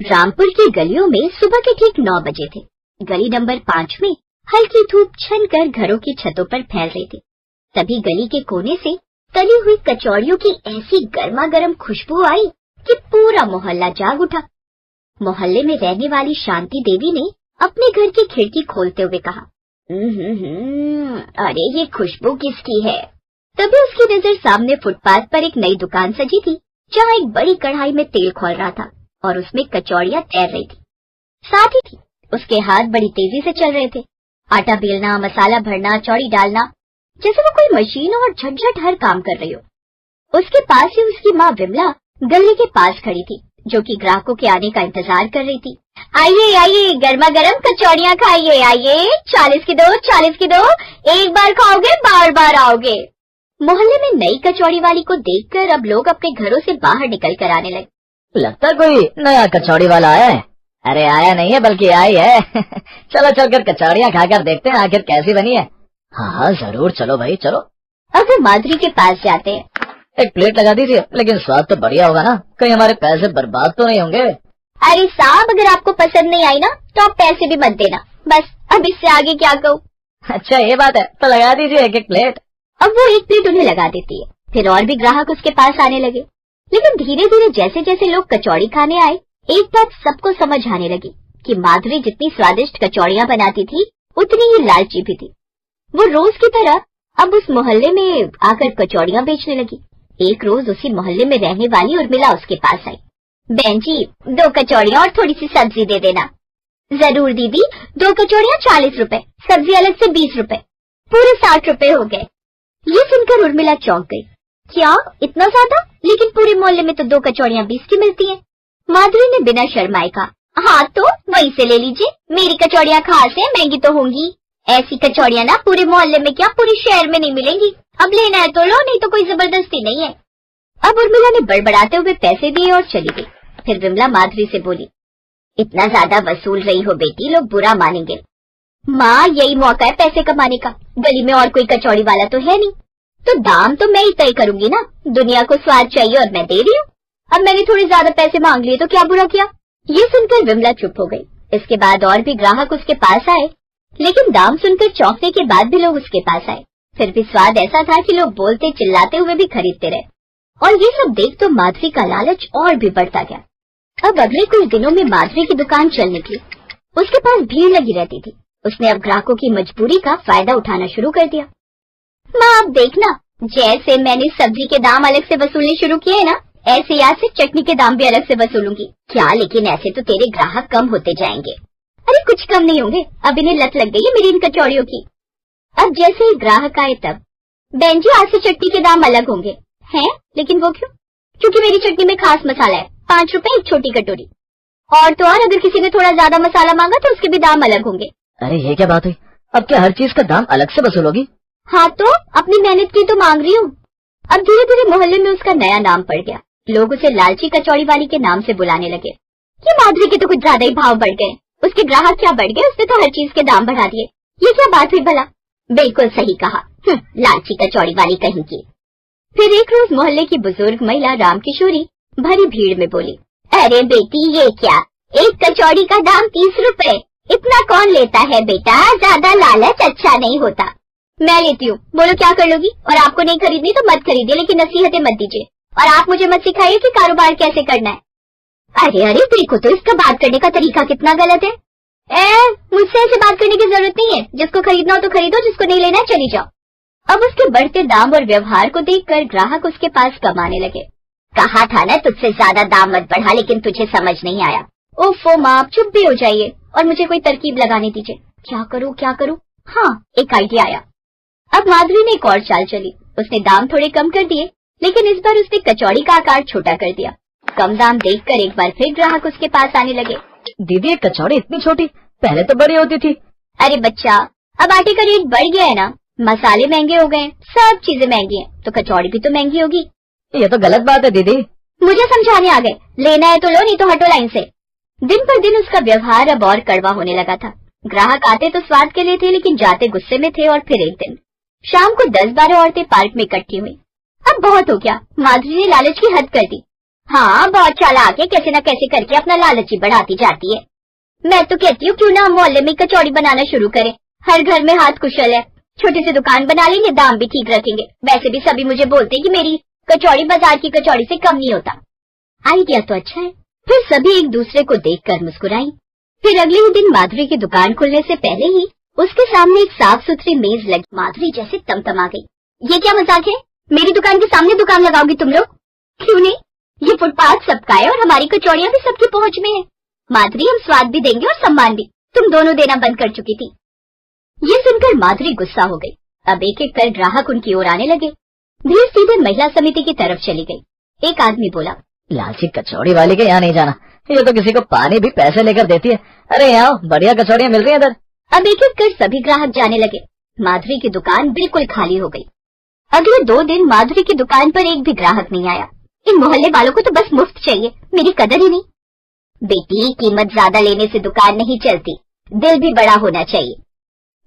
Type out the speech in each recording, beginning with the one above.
रामपुर की गलियों में सुबह के ठीक 9 बजे थे। गली नंबर 5 में हल्की धूप छनकर घरों की छतों पर फैल रही थी। तभी गली के कोने से तली हुई कचौड़ियों की ऐसी गर्मा गर्म खुशबू आई कि पूरा मोहल्ला जाग उठा। मोहल्ले में रहने वाली शांति देवी ने अपने घर की खिड़की खोलते हुए कहा, अरे ये खुशबू किसकी है? तभी उसकी नजर सामने फुटपाथ पर एक नई दुकान सजी थी, जहाँ एक बड़ी कढ़ाई में तेल खौल रहा था और उसमें कचौड़ियां तैर रही थी। साथ ही उसके हाथ बड़ी तेजी से चल रहे थे। आटा बेलना, मसाला भरना, चौड़ी डालना, जैसे वो कोई मशीन और झटझट हर काम कर रही हो। उसके पास ही उसकी माँ विमला गली के पास खड़ी थी, जो कि ग्राहकों के आने का इंतजार कर रही थी। आइए आइए, गर्मा गर्म कचौड़ियां खाइए, आइए 40 की दो, 40 की दो, एक बार खाओगे बार बार आओगे। मोहल्ले में नई कचौड़ी वाली को देखकर अब लोग अपने घरों से बाहर निकल कर आने लगे। लगता कोई नया कचौड़ी वाला आया है। अरे आया नहीं है बल्कि आई है। चलो चलकर कचौड़ियाँ खाकर देखते हैं आखिर कैसी बनी है। हाँ जरूर, चलो भाई चलो। अब वो माधुरी के पास जाते हैं। एक प्लेट लगा दीजिए, लेकिन स्वाद तो बढ़िया होगा ना, कहीं हमारे पैसे बर्बाद तो नहीं होंगे। अरे साहब, अगर आपको पसंद नहीं आई ना तो आप पैसे भी मत देना, बस अब इससे आगे क्या कहूँ। अच्छा ये बात है, तो लगा दीजिए एक प्लेट। अब वो एक प्लेट उन्हें लगा देती है। फिर और भी ग्राहक उसके पास आने लगे, लेकिन धीरे धीरे जैसे जैसे लोग कचौड़ी खाने आए, एक बात सबको समझ आने लगी कि माधुरी जितनी स्वादिष्ट कचौड़ियां बनाती थी, उतनी ही लालची भी थी। वो रोज की तरह अब उस मोहल्ले में आकर कचौड़ियां बेचने लगी। एक रोज उसी मोहल्ले में रहने वाली उर्मिला उसके पास आई। बहन जी, 2 कचौड़ियां और थोड़ी सी सब्जी दे देना। जरूर दीदी, 2 कचौड़ियां 40 रुपए, सब्जी अलग से 20 रुपए, पूरे 60 रुपए हो गए। ये सुनकर उर्मिला चौंक गई। क्या इतना ज्यादा? लेकिन पूरे मोहल्ले में तो 2 कचौड़ियां 20 की मिलती हैं। माधुरी ने बिना शर्माए कहा, हाँ तो वहीं से ले लीजिए, मेरी कचौड़ियां खास है, महंगी तो होंगी। ऐसी कचौड़ियां ना पूरे मोहल्ले में क्या पूरे शहर में नहीं मिलेंगी। अब लेना है तो लो, नहीं तो कोई जबरदस्ती नहीं है। अब उर्मिला ने बड़बड़ाते हुए पैसे दिए और चली गई। फिर विमला माधुरी से बोली, इतना ज्यादा वसूल रही हो बेटी, लोग बुरा मानेंगे। माँ, यही मौका है पैसे कमाने का, गली में और कोई कचौड़ी वाला तो है नहीं, तो दाम तो मैं ही तय करूंगी ना। दुनिया को स्वाद चाहिए और मैं दे रही हूँ। अब मैंने थोड़े ज्यादा पैसे मांग लिए तो क्या बुरा किया? ये सुनकर विमला चुप हो गई। इसके बाद और भी ग्राहक उसके पास आए, लेकिन दाम सुनकर चौंकने के बाद भी लोग उसके पास आए। फिर भी स्वाद ऐसा था कि लोग बोलते चिल्लाते हुए भी खरीदते रहे। और ये सब देख तो माधुरी का लालच और भी बढ़ता गया। अब अगले कुछ दिनों में माधुरी की दुकान चल निकली। उसके पास भीड़ लगी रहती थी। उसने अब ग्राहकों की मजबूरी का फायदा उठाना शुरू कर दिया। माँ, अब देखना, जैसे मैंने सब्जी के दाम अलग से वसूलने शुरू किए ना, ऐसे आज से चटनी के दाम भी अलग से वसूलूंगी। क्या? लेकिन ऐसे तो तेरे ग्राहक कम होते जाएंगे। अरे कुछ कम नहीं होंगे, अब इन्हें लत लग गई है मेरी इन कचौड़ियों की। अब जैसे ही ग्राहक आए तब, बहन जी आज से चटनी के दाम अलग होंगे। हैं? लेकिन वो क्यों? क्योंकि मेरी चटनी में खास मसाला है, 5 रुपए एक छोटी कटोरी। और तो और अगर किसी ने थोड़ा ज्यादा मसाला मांगा तो उसके भी दाम अलग होंगे। अरे ये क्या बात है, अब क्या हर चीज का दाम अलग से वसूलोगी? हाँ तो अपनी मेहनत की तो मांग रही हूँ। अब धीरे धीरे मोहल्ले में उसका नया नाम पड़ गया। लोग उसे लालची कचौड़ी वाली के नाम से बुलाने लगे। ये माधुरी के तो कुछ ज्यादा ही भाव बढ़ गए। उसके ग्राहक क्या बढ़ गए, उसने तो हर चीज के दाम बढ़ा दिए। ये क्या बात हुई भला? बिल्कुल सही कहा, लालची कचौड़ी वाली कहीं की। फिर एक रोज मोहल्ले की बुजुर्ग महिला रामकिशोरी भरी भीड़ में बोली, अरे बेटी ये क्या, एक कचौड़ी का दाम 30 रुपए, इतना कौन लेता है बेटा, ज्यादा लालच अच्छा नहीं होता। मैं लेती हूँ, बोलो क्या कर लोगी? और आपको नहीं खरीदनी तो मत खरीदिए, लेकिन नसीहतें मत दीजिए। और आप मुझे मत सिखाइए कि कारोबार कैसे करना है। अरे अरे देखो तो इसका बात करने का तरीका कितना गलत है। मुझसे ऐसे बात करने की जरूरत नहीं है, जिसको खरीदना हो तो खरीदो, जिसको नहीं लेना चली जाओ। अब उसके बढ़ते दाम और व्यवहार को देखकर ग्राहक उसके पास कम आने लगे। कहा था ना तुझसे ज्यादा दाम मत बढ़ा, लेकिन तुझे समझ नहीं आया। ओफो माँ, आप चुप भी हो जाइए और मुझे कोई तरकीब लगाने दीजिए। क्या करूँ क्या करूँ? हाँ, एक आइडिया आया। अब माधुरी ने एक और चाल चली। उसने दाम थोड़े कम कर दिए, लेकिन इस बार उसने कचौड़ी का आकार छोटा कर दिया। कम दाम देखकर एक बार फिर ग्राहक उसके पास आने लगे। दीदी कचौड़ी इतनी छोटी, पहले तो बड़ी होती थी। अरे बच्चा, अब आटे का रेट बढ़ गया है ना, मसाले महंगे हो गए, सब चीजें महंगी हैं, तो कचौड़ी भी तो महंगी होगी। ये तो गलत बात है दीदी। मुझे समझाने आ गए, लेना है तो लो, नहीं तो हटो लाइन से। दिन पर दिन उसका व्यवहार अब और कड़वा होने लगा था। ग्राहक आते तो स्वाद के लिए थे, लेकिन जाते गुस्से में थे। और फिर एक दिन शाम को 10-12 औरतें पार्क में इकट्ठी हुई। अब बहुत हो गया, माधुरी ने लालच की हद कर दी। हाँ, बहुत चालाक है, कैसे न कैसे करके अपना लालची बढ़ाती जाती है। मैं तो कहती हूँ क्यों ना हम मोहल्ले में कचौड़ी बनाना शुरू करें। हर घर में हाथ कुशल है, छोटी सी दुकान बना लेंगे, दाम भी ठीक रखेंगे। वैसे भी सभी मुझे बोलते हैं कि मेरी कचौड़ी बाजार की कचौड़ी से कम नहीं होता। आइडिया तो अच्छा है। फिर सभी एक दूसरे को देखकर मुस्कुराई। फिर अगले ही दिन माधुरी की दुकान खुलने से पहले ही उसके सामने एक साफ सुथरी मेज लगी। माधुरी जैसे तमतमा गई। ये क्या मजाक है? मेरी दुकान के सामने दुकान लगाओगी तुम लोग? क्यों नहीं, ये फुटपाथ सबका है और हमारी कचौड़ियां भी सबकी पहुंच में है। माधुरी, हम स्वाद भी देंगे और सम्मान भी। तुम दोनों देना बंद कर चुकी थी। ये सुनकर माधुरी गुस्सा हो गई। अब एक एक कर ग्राहक उनकी ओर आने लगे। भीड़ सीधे महिला समिति की तरफ चली गई। एक आदमी बोला, लालची कचौड़ी वाले के यहाँ नहीं जाना, ये तो किसी को पानी भी पैसे लेकर देती है। अरे यहाँ बढ़िया कचौड़ियाँ मिल रही है इधर। अब एक एक कर सभी ग्राहक जाने लगे। माधुरी की दुकान बिल्कुल खाली हो गई। अगले 2 दिन माधुरी की दुकान पर एक भी ग्राहक नहीं आया। इन मोहल्ले वालों को तो बस मुफ्त चाहिए, मेरी कदर ही नहीं। बेटी, कीमत ज्यादा लेने से दुकान नहीं चलती, दिल भी बड़ा होना चाहिए।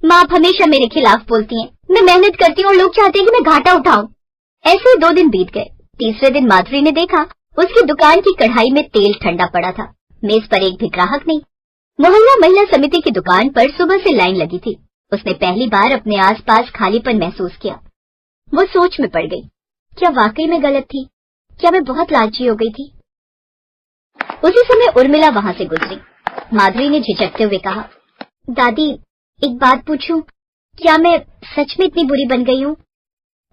माँ आप हमेशा मेरे खिलाफ बोलती हैं। मैं मेहनत करती हूँ और लोग चाहते हैं कि मैं घाटा उठाऊं। ऐसे 2 दिन बीत गए। तीसरे दिन माधुरी ने देखा उसकी दुकान की कढ़ाई में तेल ठंडा पड़ा था। मेज पर एक भी ग्राहक नहीं। मोहल्ला महिला समिति की दुकान पर सुबह से लाइन लगी थी। उसने पहली बार अपने आसपास खालीपन महसूस किया। वो सोच में पड़ गई, क्या वाकई में गलत थी? क्या मैं बहुत लालची हो गई थी? उसी समय उर्मिला वहां से गुजरी। माधुरी ने झिझकते हुए कहा, दादी एक बात पूछूं, क्या मैं सच में इतनी बुरी बन गई हूँ?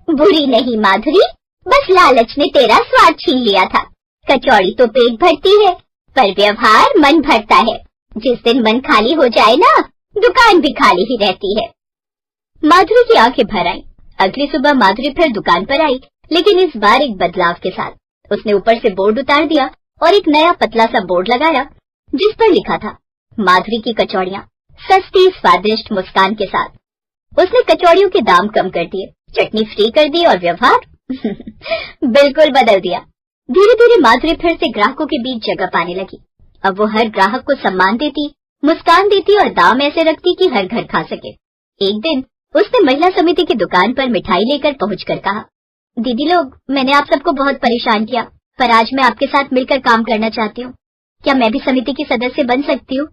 बुरी नहीं माधुरी, बस लालच ने तेरा स्वाद छीन लिया था। कचौड़ी तो पेट भरती है, पर व्यवहार मन भरता है। जिस दिन मन खाली हो जाए ना, दुकान भी खाली ही रहती है। माधुरी की आंखें भर आईं। अगली सुबह माधुरी फिर दुकान पर आई, लेकिन इस बार एक बदलाव के साथ। उसने ऊपर से बोर्ड उतार दिया और एक नया पतला सा बोर्ड लगाया, जिस पर लिखा था, माधुरी की कचौड़ियाँ सस्ती स्वादिष्ट मुस्कान के साथ। उसने कचौड़ियों के दाम कम कर दिए, चटनी फ्री कर दी और व्यवहार बिल्कुल बदल दिया। धीरे धीरे माधुरी फिर से ग्राहकों के बीच जगह पाने लगी। अब वो हर ग्राहक को सम्मान देती, मुस्कान देती और दाम ऐसे रखती कि हर घर खा सके। एक दिन उसने महिला समिति की दुकान पर मिठाई लेकर पहुंचकर कहा, दीदी लोग, मैंने आप सबको बहुत परेशान किया, पर आज मैं आपके साथ मिलकर काम करना चाहती हूँ। क्या मैं भी समिति की सदस्य बन सकती हूँ?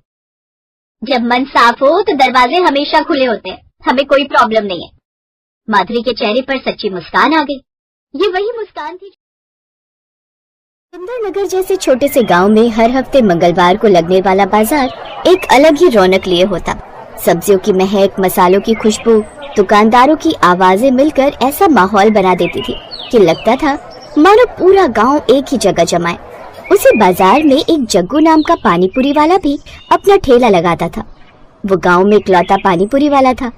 जब मन साफ हो तो दरवाजे हमेशा खुले होते हैं, हमें कोई प्रॉब्लम नहीं है। माधुरी के चेहरे पर सच्ची मुस्कान आ गई। ये वही मुस्कान थी। सुंदरनगर जैसे छोटे से गांव में हर हफ्ते मंगलवार को लगने वाला बाजार एक अलग ही रौनक लिए होता। सब्जियों की महक, मसालों की खुशबू, दुकानदारों की आवाजें मिलकर ऐसा माहौल बना देती थी कि लगता था मानो पूरा गांव एक ही जगह जमा है। उसी बाजार में एक जग्गू नाम का पानीपुरी वाला भी अपना ठेला लगाता था। वो गांव में इकलौता पानीपुरी वाला था,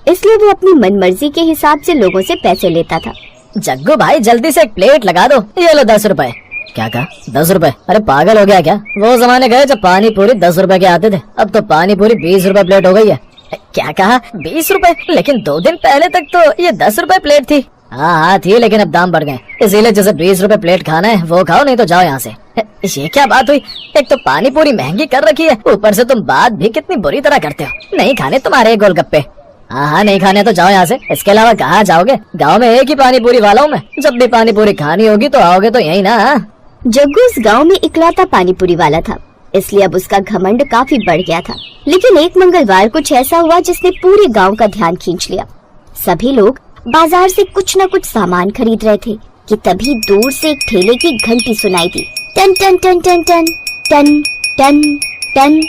इसलिए वो अपनी मनमर्जी के हिसाब से लोगों से पैसे लेता था। जग्गू भाई जल्दी से एक प्लेट लगा दो, ये लो 10 रुपए। क्या कहा? 10 रुपए? अरे पागल हो गया क्या? वो जमाने गए जब पानी पूरी 10 रुपए के आते थे, अब तो पानी पूरी 20 रुपए प्लेट हो गई है। क्या कहा? 20 रुपए? लेकिन 2 दिन पहले तक तो ये 10 रुपए प्लेट थी। हाँ थी, लेकिन अब दाम बढ़ गए, इसीलिए जैसे 20 रुपए प्लेट खाना है वो खाओ, नहीं तो जाओ यहाँ से। ये क्या बात हुई? एक तो पानी पूरी महंगी कर रखी है, ऊपर से तुम बात भी कितनी बुरी तरह करते हो। नहीं खाने तुम्हारे गोलगप्पे? हाँ नहीं खाने तो जाओ यहाँ से, इसके अलावा कहाँ जाओगे? गांव में एक ही पानी पूरी वाला हूँ मैं, जब भी पानी पूरी खानी होगी तो आओगे तो यही ना। जग्गू इस गांव में इकलौता पानीपुरी वाला था, इसलिए अब उसका घमंड काफी बढ़ गया था। लेकिन एक मंगलवार कुछ ऐसा हुआ जिसने पूरे गांव का ध्यान खींच लिया। सभी लोग बाजार से कुछ न कुछ सामान खरीद रहे थे कि तभी दूर से एक ठेले की घंटी सुनाई दी। टन टन टन टन टन टन टन टन।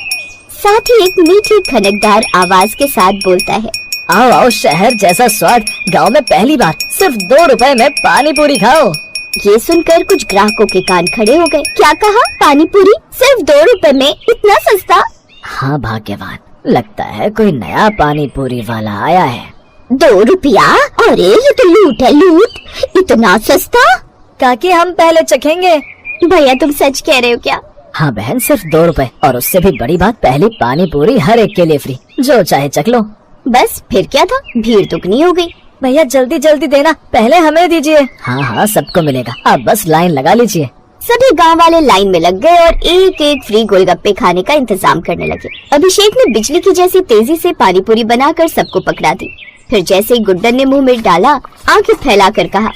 साथ ही एक मीठी खनकदार आवाज के साथ बोलता है, आओ आओ, शहर जैसा स्वाद गांव में पहली बार, सिर्फ 2 रुपए में पानी पूरी खाओ। ये सुनकर कुछ ग्राहकों के कान खड़े हो गए। क्या कहा? पानी पूरी सिर्फ 2 रुपए में? इतना सस्ता? हाँ भाग्यवान, लगता है कोई नया पानी पूरी वाला आया है। 2 रुपया? अरे ये तो लूट है, लूट। इतना सस्ता? काकी हम पहले चखेंगे। भैया तुम सच कह रहे हो क्या? हाँ बहन, सिर्फ 2 रुपए, और उससे भी बड़ी बात, पहली पानी पूरी हर एक के लिए फ्री, जो चाहे चख लो। बस फिर क्या था, भीड़ दुगनी हो गई। भैया जल्दी जल्दी देना, पहले हमें दीजिए। हाँ हाँ सबको मिलेगा, आप बस लाइन लगा लीजिए। सभी गांव वाले लाइन में लग गए और एक एक फ्री गोलगप्पे खाने का इंतजाम करने लगे। अभिषेक ने बिजली की जैसी तेजी से पानीपुरी बनाकर सबको पकड़ा दी। फिर जैसे ही गुड्डन ने मुंह में डाला, आंखें फैलाकर कहा,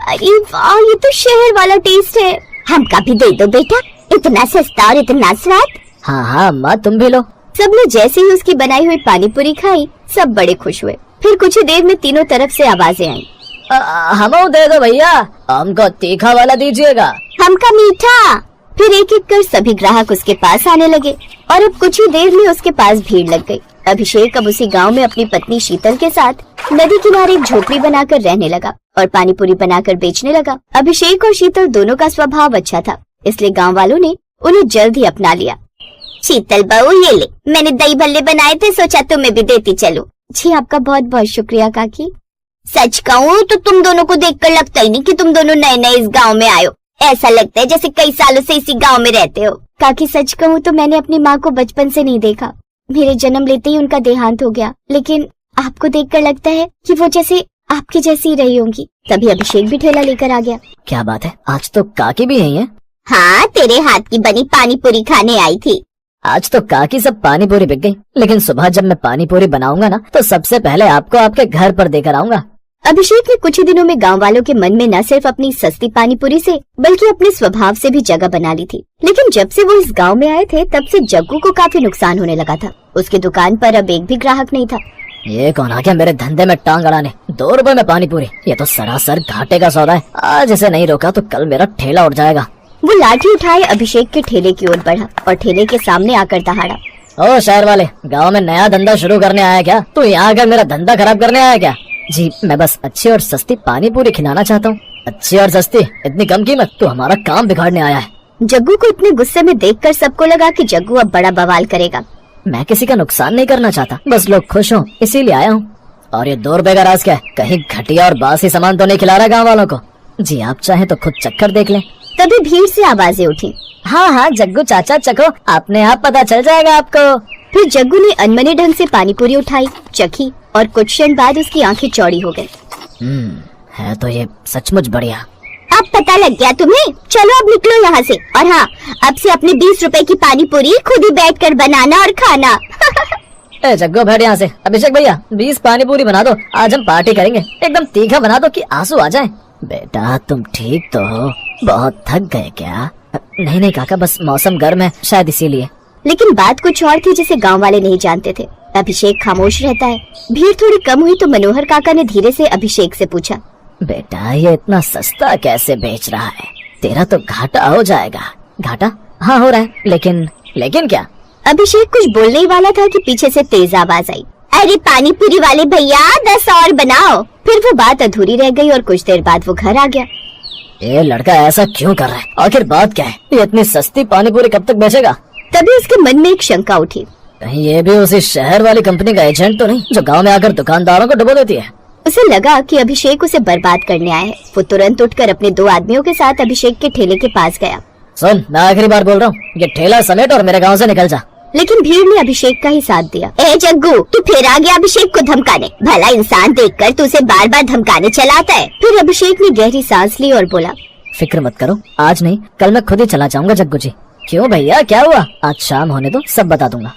अरे वाह, ये तो शहर वाला टेस्ट है। हमका भी दे दो बेटा, इतना सस्ता और इतना स्वाद। हाँ हाँ अम्मा तुम भी लो। सबने जैसे ही उसकी बनाई हुई पानी पूरी खाई, सब बड़े खुश हुए। फिर कुछ ही देर में तीनों तरफ से आवाजें आईं। हमको दे दो भैया, हमको तीखा वाला दीजिएगा। हमका मीठा। फिर एक एक कर सभी ग्राहक उसके पास आने लगे और अब कुछ ही देर में उसके पास भीड़ लग गई। अभिषेक अब उसी गांव में अपनी पत्नी शीतल के साथ नदी किनारे एक झोपड़ी बनाकर रहने लगा और पानी पूरी बनाकर बेचने लगा। अभिषेक और शीतल दोनों का स्वभाव अच्छा था, इसलिए गांव वालों ने उन्हें जल्द ही अपना लिया। शीतल बहू ये ले, मैंने दही भल्ले बनाए थे, सोचा तुम्हें भी देती चलो। जी आपका बहुत बहुत शुक्रिया काकी। सच कहूँ तो तुम दोनों को देखकर लगता ही नहीं कि तुम दोनों नए नए इस गांव में आए हो। ऐसा लगता है जैसे कई सालों से इसी गांव में रहते हो। काकी सच कहूँ तो मैंने अपनी माँ को बचपन से नहीं देखा। मेरे जन्म लेते ही उनका देहांत हो गया, लेकिन आपको देखकर लगता है कि वो जैसे आपकी जैसी ही रही होंगी। तभी अभिषेक भी ठेला लेकर आ गया। क्या बात है, आज तो काकी भी यही है। हाँ, तेरे हाथ की बनी पानी पूरी खाने आई थी। आज तो काकी सब पानी पूरी बिक गई, लेकिन सुबह जब मैं पानी पूरी बनाऊंगा ना तो सबसे पहले आपको आपके घर पर देकर आऊंगा। अभिषेक ने कुछ ही दिनों में गांव वालों के मन में न सिर्फ अपनी सस्ती पानी पूरी से बल्कि अपने स्वभाव से भी जगह बना ली थी। लेकिन जब से वो इस गांव में आए थे तब से जग्गू को काफी नुकसान होने लगा था। उसकी दुकान पर अब एक भी ग्राहक नहीं था। ये कौन आ गया मेरे धंधे में टांग अड़ाने? 2 रुपए में पानी पूरी, ये तो सरासर घाटे का सौदा है। आज इसे नहीं रोका तो कल मेरा ठेला उठ जाएगा। वो लाठी उठाए अभिषेक के ठेले की ओर बढ़ा और ठेले के सामने आकर दहाड़ा। ओ शहर वाले, गांव में नया धंधा शुरू करने आया क्या? तू यहाँ आकर मेरा धंधा खराब करने आया क्या? जी मैं बस अच्छी और सस्ती पानी पूरी खिलाना चाहता हूँ। अच्छी और सस्ती, इतनी कम कीमत? तू हमारा काम बिगाड़ने आया है। जग्गू को इतने गुस्से में देखकर सबको लगा कि जग्गू अब बड़ा बवाल करेगा। मैं किसी का नुकसान नहीं करना चाहता, बस लोग खुश हों इसीलिए आया हूँ। और ये 2 रुपए का राज क्या है? कहीं घटिया और बासी सामान तो नहीं खिला रहा गाँव वालों को? जी आप चाहे तो खुद चक्कर देख लें। तभी भीड़ से आवाजें उठी। हाँ हाँ जग्गू चाचा चखो, अपने आप पता चल जाएगा आपको। फिर जग्गू ने अनमने ढंग से पानी पूरी उठाई, चखी और कुछ क्षण बाद उसकी आंखें चौड़ी हो गई। है तो ये सचमुच बढ़िया। अब पता लग गया तुम्हें? चलो अब निकलो यहाँ से। और हाँ, अब से अपने 20 रुपए की पानी पूरी खुद ही बैठकर बनाना और खाना। ए जग्गू बैठ यहाँ से। अभिषेक भैया 20 पानी पूरी बना दो, आज हम पार्टी करेंगे। एकदम तीखा बना दो कि आंसू आ जाए। बेटा तुम ठीक तो हो? बहुत थक गए क्या? नहीं नहीं काका, बस मौसम गर्म है शायद इसीलिए। लेकिन बात कुछ और थी जिसे गांव वाले नहीं जानते थे। अभिषेक खामोश रहता है। भीड़ थोड़ी कम हुई तो मनोहर काका ने धीरे से अभिषेक से पूछा, बेटा ये इतना सस्ता कैसे बेच रहा है? तेरा तो घाटा हो जाएगा। घाटा? हाँ हो रहा है, लेकिन क्या? अभिषेक कुछ बोलने ही वाला था कि पीछे से तेज आवाज आई, अरे पानी पूरी वाले भैया 10 और बनाओ। फिर वो बात अधूरी रह गई और कुछ देर बाद वो घर आ गया। ये लड़का ऐसा क्यों कर रहा है? आखिर बात क्या है? ये इतनी सस्ती पानी पूरी कब तक बेचेगा? तभी उसके मन में एक शंका उठी, कहीं ये भी उसी शहर वाली कंपनी का एजेंट तो नहीं जो गांव में आकर दुकानदारों को डुबो देती है? उसे लगा कि अभिषेक उसे बर्बाद करने आया है। वो तुरंत उठकर अपने 2 आदमियों के साथ अभिषेक के ठेले के पास गया। सुन, मैं आखिरी बार बोल रहा हूँ, ये ठेला समेट और मेरे गाँव से निकल जा। लेकिन भीड़ ने अभिषेक का ही साथ दिया। ए जग्गू, तू फिर आ गया अभिषेक को धमकाने। भला इंसान देखकर तू उसे बार बार धमकाने चलाता है। फिर अभिषेक ने गहरी सांस ली और बोला, फिक्र मत करो, आज नहीं कल मैं खुद ही चला जाऊंगा जग्गू जी। क्यों भैया क्या हुआ? आज शाम होने दो, सब बता दूंगा।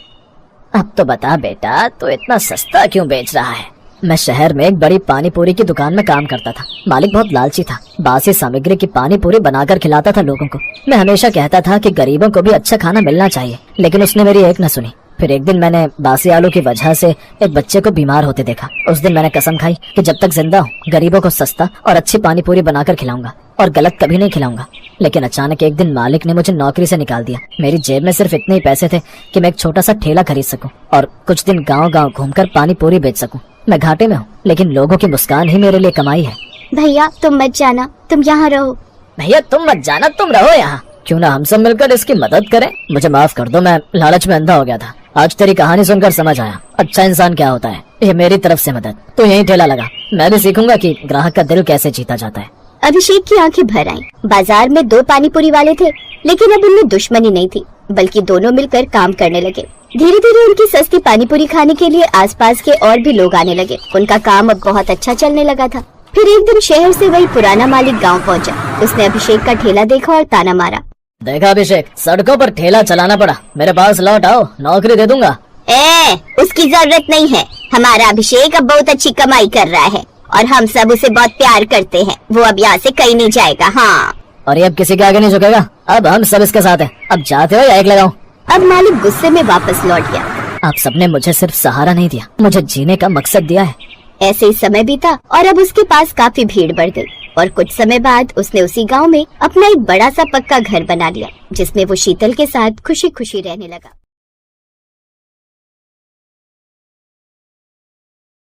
अब तो बता बेटा, तो इतना सस्ता क्यों बेच रहा है? मैं शहर में एक बड़ी पानी पूरी की दुकान में काम करता था। मालिक बहुत लालची था, बासी सामग्री की पानी पूरी बनाकर खिलाता था लोगों को। मैं हमेशा कहता था कि गरीबों को भी अच्छा खाना मिलना चाहिए, लेकिन उसने मेरी एक न सुनी। फिर एक दिन मैंने बासी आलू की वजह से एक बच्चे को बीमार होते देखा। उस दिन मैंने कसम खाई कि जब तक जिंदा हूँ गरीबों को सस्ता और अच्छी पानी पूरी बनाकर खिलाऊंगा और गलत कभी नहीं खिलाऊंगा। लेकिन अचानक एक दिन मालिक ने मुझे नौकरी से निकाल दिया। मेरी जेब में सिर्फ इतने ही पैसे थे कि मैं एक छोटा सा ठेला खरीद सकूं और कुछ दिन गांव-गांव घूमकर पानी पूरी बेच सकूं। मैं घाटे में हूँ, लेकिन लोगों की मुस्कान ही मेरे लिए कमाई है। भैया तुम मत जाना, तुम यहाँ रहो। भैया तुम मत जाना, तुम रहो यहाँ। क्यों ना हम सब मिलकर इसकी मदद करें? मुझे माफ कर दो, मैं लालच में अंधा हो गया था। आज तेरी कहानी सुनकर समझ आया अच्छा इंसान क्या होता है। ये मेरी तरफ से मदद। तो यही ठेला लगा, मैं भी सीखूंगा कि ग्राहक का दिल कैसे जीता जाता है। अभिषेक की आंखें भर आईं। बाजार में 2 पानीपुरी वाले थे, लेकिन अब उनमें दुश्मनी नहीं थी, बल्कि दोनों मिलकर काम करने लगे। धीरे धीरे उनकी सस्ती पानीपुरी खाने के लिए आसपास के और भी लोग आने लगे। उनका काम अब बहुत अच्छा चलने लगा था। फिर एक दिन शहर से वही पुराना मालिक गांव पहुंचा। उसने अभिषेक का ठेला देखा और ताना मारा, देखा अभिषेक, सड़कों पर ठेला चलाना पड़ा, मेरे पास लौट आओ, नौकरी दे दूंगा। उसकी जरूरत नहीं है। हमारा अभिषेक अब बहुत अच्छी कमाई कर रहा है और हम सब उसे बहुत प्यार करते हैं। वो अब यहाँ से कहीं नहीं जाएगा। हाँ और ये अब किसी के आगे नहीं झुकेगा। अब हम सब इसके साथ हैं। अब जाते हो या एक लगाऊं? अब मालिक गुस्से में वापस लौट गया। आप सबने मुझे सिर्फ सहारा नहीं दिया, मुझे जीने का मकसद दिया है। ऐसे ही समय बीता और अब उसके पास काफी भीड़ बढ़ गई और कुछ समय बाद उसने उसी गांव में अपना एक बड़ा सा पक्का घर बना लिया, जिसमें वो शीतल के साथ खुशी खुशी रहने लगा।